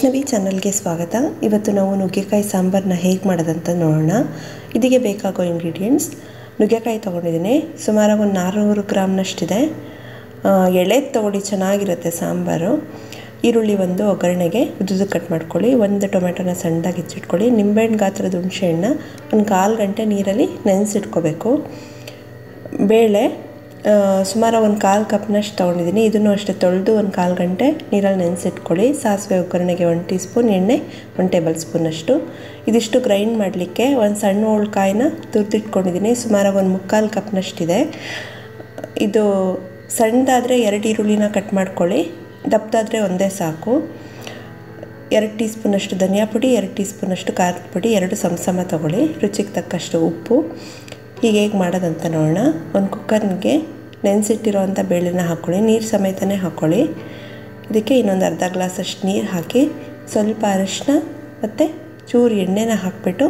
ವೈಷ್ಣವಿ ಚಾನಲ್ಗೆ ಸ್ವಾಗತ. ಇವತ್ತು ನಾವು ನುಗ್ಗೆಕಾಯಿ ಸಾಂಬಾರನ್ನ ಹೇಗೆ ಮಾಡೋದಂತ ನೋಡೋಣ. ಇದಕ್ಕೆ ಬೇಕಾಗೋ ಇಂಗ್ರೀಡಿಯೆಂಟ್ಸ್: ನುಗ್ಗೆಕಾಯಿ ತೊಗೊಂಡಿದ್ದೀನಿ, ಸುಮಾರು ಒಂದು 400 ಗ್ರಾಮ್ನಷ್ಟಿದೆ. ಎಳೆದು ತೊಗೊಳ್ಳಿ, ಚೆನ್ನಾಗಿರುತ್ತೆ ಸಾಂಬಾರು. ಈರುಳ್ಳಿ ಒಂದು ಒಗ್ಗರಣೆಗೆ ಉದ್ದುದ್ದು ಕಟ್ ಮಾಡ್ಕೊಳ್ಳಿ. ಒಂದು ಟೊಮೆಟೊನ ಸಣ್ಣದಾಗಿ ಹೆಚ್ಚಿಟ್ಕೊಳ್ಳಿ. ನಿಂಬೆಹಣ್ಣು ಗಾತ್ರದ ಹುಣಸೆಹಣ್ಣ ಒಂದು 1/4 ಗಂಟೆ ನೀರಲ್ಲಿ ನೆನೆಸಿಟ್ಕೋಬೇಕು. ಬೇಳೆ ಸುಮಾರು ಒಂದು 1/4 ಕಪ್ನಷ್ಟು ತೊಗೊಂಡಿದ್ದೀನಿ. ಇದನ್ನು ಅಷ್ಟೇ ತೊಳೆದು ಒಂದು 1/4 ಗಂಟೆ ನೀರಲ್ಲಿ ನೆನೆಸಿಟ್ಕೊಳ್ಳಿ. ಸಾಸಿವೆ ಒಗ್ಗರಣೆಗೆ 1 ಟೀ ಸ್ಪೂನ್, ಎಣ್ಣೆ 1 ಟೇಬಲ್ ಸ್ಪೂನಷ್ಟು. ಇದಿಷ್ಟು ಗ್ರೈಂಡ್ ಮಾಡಲಿಕ್ಕೆ ಒಂದು ಸಣ್ಣ ಉಳ್ಕಾಯಿನ ತುರಿದಿಟ್ಕೊಂಡಿದ್ದೀನಿ, ಸುಮಾರು ಒಂದು 3/4 ಕಪ್ನಷ್ಟಿದೆ. ಇದು ಸಣ್ಣದಾದರೆ 2 ಈರುಳ್ಳಿನ ಕಟ್ ಮಾಡ್ಕೊಳ್ಳಿ, ದಪ್ಪದಾದರೆ ಒಂದೇ ಸಾಕು. 2 ಟೀ ಸ್ಪೂನಷ್ಟು ಧನಿಯಾ ಪುಡಿ, 2 ಟೀ ಸ್ಪೂನಷ್ಟು ಖಾರದ ಪುಡಿ, 2 ಸಮ ತೊಗೊಳ್ಳಿ. ರುಚಿಗೆ ತಕ್ಕಷ್ಟು ಉಪ್ಪು. ಹೀಗೆ ಹೇಗೆ ಮಾಡೋದಂತ ನೋಡೋಣ. ಒಂದು ಕುಕ್ಕರ್ಗೆ ನೆನೆಸಿಟ್ಟಿರೋವಂಥ ಬೇಳೆನ ಹಾಕ್ಕೊಳ್ಳಿ, ನೀರು ಸಮೇತನೇ ಹಾಕ್ಕೊಳ್ಳಿ. ಇದಕ್ಕೆ ಇನ್ನೊಂದು ಅರ್ಧ ಗ್ಲಾಸಷ್ಟು ನೀರು ಹಾಕಿ, ಸ್ವಲ್ಪ ಅರಿಶಿನ ಮತ್ತು ಚೂರು ಎಣ್ಣೆನ ಹಾಕಿಬಿಟ್ಟು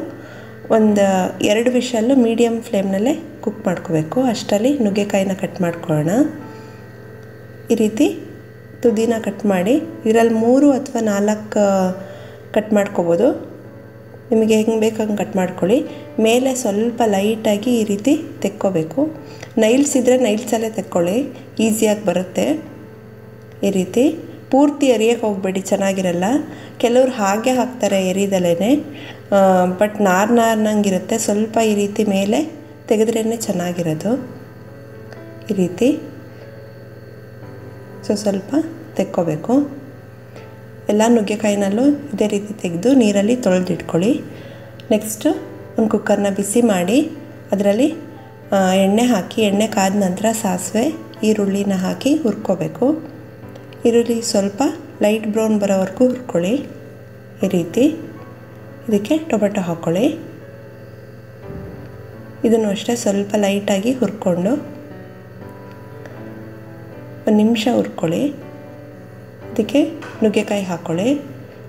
ಒಂದು 2 ವಿಷಲ್ಲು ಮೀಡಿಯಮ್ ಫ್ಲೇಮ್ನಲ್ಲೇ ಕುಕ್ ಮಾಡ್ಕೋಬೇಕು. ಅಷ್ಟರಲ್ಲಿ ನುಗ್ಗೆಕಾಯಿನ ಕಟ್ ಮಾಡ್ಕೊಳ್ಳೋಣ. ಈ ರೀತಿ ತುದಿನ ಕಟ್ ಮಾಡಿ, ಇದರಲ್ಲಿ 3 ಅಥವಾ 4 ಕಟ್ ಮಾಡ್ಕೋಬೋದು. ನಿಮಗೆ ಹೆಂಗೆ ಬೇಕು ಹಂಗೆ ಕಟ್ ಮಾಡ್ಕೊಳ್ಳಿ. ಮೇಲೆ ಸ್ವಲ್ಪ ಲೈಟಾಗಿ ಈ ರೀತಿ ತೆಕ್ಕೋಬೇಕು. ನೈಲ್ಸ್ ಇದ್ದರೆ ನೈಲ್ಸಲ್ಲೇ ತೆಕ್ಕೊಳ್ಳಿ, ಈಸಿಯಾಗಿ ಬರುತ್ತೆ. ಈ ರೀತಿ ಪೂರ್ತಿ ಎರಿಯೋಕ್ಕೆ ಹೋಗಬೇಡಿ, ಚೆನ್ನಾಗಿರಲ್ಲ. ಕೆಲವ್ರು ಹಾಗೆ ಹಾಕ್ತಾರೆ ಎರಿದಲೇ, ಬಟ್ ನಾರ್ನಂಗಿರುತ್ತೆ. ಸ್ವಲ್ಪ ಈ ರೀತಿ ಮೇಲೆ ತೆಗೆದ್ರೇ ಚೆನ್ನಾಗಿರೋದು. ಈ ರೀತಿ ಸ್ವಲ್ಪ ತೆಕ್ಕೋಬೇಕು. ಎಲ್ಲ ನುಗ್ಗೆಕಾಯಿನಲ್ಲೂ ಇದೇ ರೀತಿ ತೆಗೆದು ನೀರಲ್ಲಿ ತೊಳೆದಿಟ್ಕೊಳ್ಳಿ. ನೆಕ್ಸ್ಟು ಒಂದು ಕುಕ್ಕರ್ನ ಬಿಸಿ ಮಾಡಿ ಅದರಲ್ಲಿ ಎಣ್ಣೆ ಹಾಕಿ, ಎಣ್ಣೆ ಕಾದ ನಂತರ ಸಾಸಿವೆ ಈರುಳ್ಳಿನ ಹಾಕಿ ಹುರ್ಕೋಬೇಕು. ಈರುಳ್ಳಿ ಸ್ವಲ್ಪ ಲೈಟ್ ಬ್ರೌನ್ ಬರೋವರೆಗೂ ಹುರ್ಕೊಳ್ಳಿ. ಈ ರೀತಿ ಇದಕ್ಕೆ ಟೊಮೆಟೊ ಹಾಕ್ಕೊಳ್ಳಿ. ಇದನ್ನು ಅಷ್ಟೇ ಸ್ವಲ್ಪ ಲೈಟಾಗಿ ಹುರ್ಕೊಂಡು 1 ನಿಮಿಷ ಹುರ್ಕೊಳ್ಳಿ. ಇದಕ್ಕೆ ನುಗ್ಗೆಕಾಯಿ ಹಾಕ್ಕೊಳ್ಳಿ.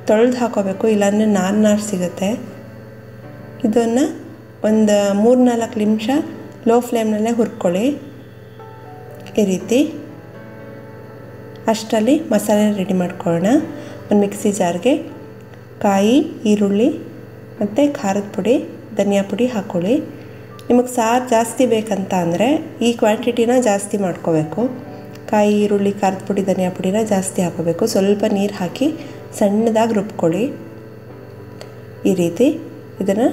ತೊಳೆದು ಹಾಕ್ಕೋಬೇಕು, ಇಲ್ಲಾಂದರೆ ನಾರು ಸಿಗುತ್ತೆ. ಇದನ್ನು ಒಂದು 3-4 ನಿಮಿಷ ಲೋ ಫ್ಲೇಮ್ನಲ್ಲೇ ಹುರ್ಕೊಳ್ಳಿ. ಈ ರೀತಿ ಅಷ್ಟರಲ್ಲಿ ಮಸಾಲೆ ರೆಡಿ ಮಾಡ್ಕೊಳ್ಳೋಣ. ಒಂದು ಮಿಕ್ಸಿ ಜಾರ್ಗೆ ಕಾಯಿ, ಈರುಳ್ಳಿ ಮತ್ತು ಖಾರದ ಪುಡಿ, ಧನಿಯಾ ಪುಡಿ ಹಾಕ್ಕೊಳ್ಳಿ. ನಿಮಗೆ ಸಾರು ಜಾಸ್ತಿ ಬೇಕಂತ ಅಂದರೆ ಈ ಕ್ವಾಂಟಿಟಿನ ಜಾಸ್ತಿ ಮಾಡ್ಕೋಬೇಕು. ಕಾಯಿ, ಈರುಳ್ಳಿ, ಖಾರದ ಪುಡಿ, ಧನಿಯಾ ಪುಡಿನ ಜಾಸ್ತಿ ಹಾಕೋಬೇಕು. ಸ್ವಲ್ಪ ನೀರು ಹಾಕಿ ಸಣ್ಣದಾಗಿ ರುಬ್ಕೊಳ್ಳಿ. ಈ ರೀತಿ ಇದನ್ನು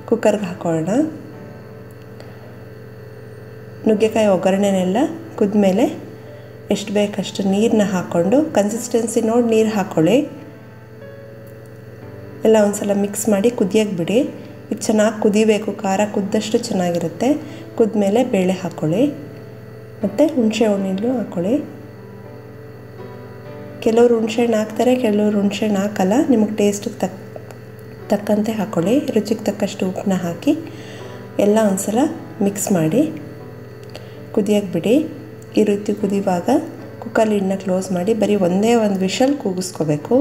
ಕುಕ್ಕರ್ಗೆ ಹಾಕೊಳ್ಳೋಣ. ನುಗ್ಗೆಕಾಯಿ ಒಗ್ಗರಣೆನೆಲ್ಲ ಕುದ್ಮೇಲೆ ಎಷ್ಟು ಬೇಕಷ್ಟು ನೀರನ್ನ ಹಾಕ್ಕೊಂಡು ಕನ್ಸಿಸ್ಟೆನ್ಸಿ ನೋಡಿ ನೀರು ಹಾಕ್ಕೊಳ್ಳಿ. ಎಲ್ಲ ಒಂದು ಸಲ ಮಿಕ್ಸ್ ಮಾಡಿ ಕುದಿಯೋಕ್ಕೆ ಬಿಡಿ. ಇದು ಚೆನ್ನಾಗಿ ಕುದಿಬೇಕು, ಖಾರ ಕುದ್ದಷ್ಟು ಚೆನ್ನಾಗಿರುತ್ತೆ. ಕುದ್ಮೇಲೆ ಬೇಳೆ ಹಾಕ್ಕೊಳ್ಳಿ ಮತ್ತು ಹುಣಸೆ ಹಣ್ಣು ಹಾಕ್ಕೊಳ್ಳಿ. ಕೆಲವರು ಹುಣಸೆ ಹಣ್ಣು ಹಾಕ್ತಾರೆ, ಕೆಲವರು ಹುಣಸೆ ಹಣ್ಣು ಹಾಕಲ್ಲ. ನಿಮಗೆ ಟೇಸ್ಟಿಗೆ ತಕ್ಕಂತೆ ಹಾಕ್ಕೊಳ್ಳಿ. ರುಚಿಗೆ ತಕ್ಕಷ್ಟು ಉಪ್ಪನ್ನ ಹಾಕಿ ಎಲ್ಲ ಒಂದು ಸಲ ಮಿಕ್ಸ್ ಮಾಡಿ ಕುದಿಯೋಕ್ಕೆ ಬಿಡಿ. ಈ ರೀತಿ ಕುದಿಯುವಾಗ ಕುಕ್ಕರ್ ಲಿಡ್ನ ಕ್ಲೋಸ್ ಮಾಡಿ ಬರೀ ಒಂದೇ ಒಂದು ವಿಷಲ್ ಕೂಗಿಸ್ಕೋಬೇಕು.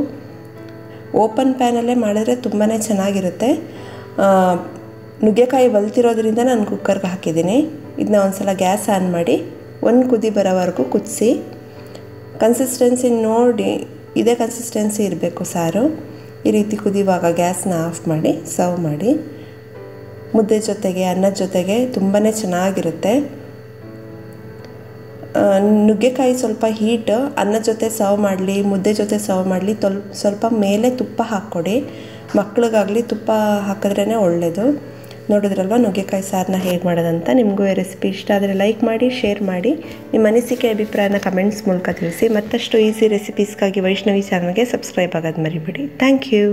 ಓಪನ್ ಪ್ಯಾನಲ್ಲೇ ಮಾಡಿದ್ರೆ ತುಂಬಾ ಚೆನ್ನಾಗಿರುತ್ತೆ. ನುಗ್ಗೆಕಾಯಿ ಬಲ್ತಿರೋದ್ರಿಂದ ನಾನು ಕುಕ್ಕರ್ಗೆ ಹಾಕಿದ್ದೀನಿ. ಇದನ್ನ ಒಂದು ಸಲ ಗ್ಯಾಸ್ ಆನ್ ಮಾಡಿ 1 ಕುದಿ ಬರೋವರೆಗೂ ಕುದಿಸಿ. ಕನ್ಸಿಸ್ಟೆನ್ಸಿ ನೋಡಿ, ಇದೇ ಕನ್ಸಿಸ್ಟೆನ್ಸಿ ಇರಬೇಕು ಸಾರು. ಈ ರೀತಿ ಕುದಿಯುವಾಗ ಗ್ಯಾಸ್ನ ಆಫ್ ಮಾಡಿ ಸರ್ವ್ ಮಾಡಿ. ಮುದ್ದೆ ಜೊತೆಗೆ, ಅನ್ನದ ಜೊತೆಗೆ ತುಂಬಾ ಚೆನ್ನಾಗಿರುತ್ತೆ. ನುಗ್ಗೆಕಾಯಿ ಸ್ವಲ್ಪ ಹೀಟ್, ಅನ್ನದ ಜೊತೆ ಸರ್ವ್ ಮಾಡಲಿ, ಮುದ್ದೆ ಜೊತೆ ಸರ್ವ್ ಮಾಡಲಿ, ಸ್ವಲ್ಪ ಮೇಲೆ ತುಪ್ಪ ಹಾಕ್ಕೊಡಿ. ಮಕ್ಳಿಗಾಗಲಿ ತುಪ್ಪ ಹಾಕಿದ್ರೇ ಒಳ್ಳೆಯದು. ನೋಡಿದ್ರಲ್ವ ನುಗ್ಗೆಕಾಯಿ ಸಾರನ್ನ ಹೇಗೆ ಮಾಡೋದಂತ. ನಿಮಗೂ ಈ ರೆಸಿಪಿ ಇಷ್ಟ ಆದರೆ ಲೈಕ್ ಮಾಡಿ, ಶೇರ್ ಮಾಡಿ. ನಿಮ್ಮ ಅನಿಸಿಕೆ ಅಭಿಪ್ರಾಯನ ಕಮೆಂಟ್ಸ್ ಮೂಲಕ ತಿಳಿಸಿ. ಮತ್ತಷ್ಟು ಈಸಿ ರೆಸಿಪೀಸ್ಗಾಗಿ ವೈಷ್ಣವಿ ಚಾನಲ್ಗೆ ಸಬ್ಸ್ಕ್ರೈಬ್ ಆಗೋದು ಮರಿಬೇಡಿ. Thank you.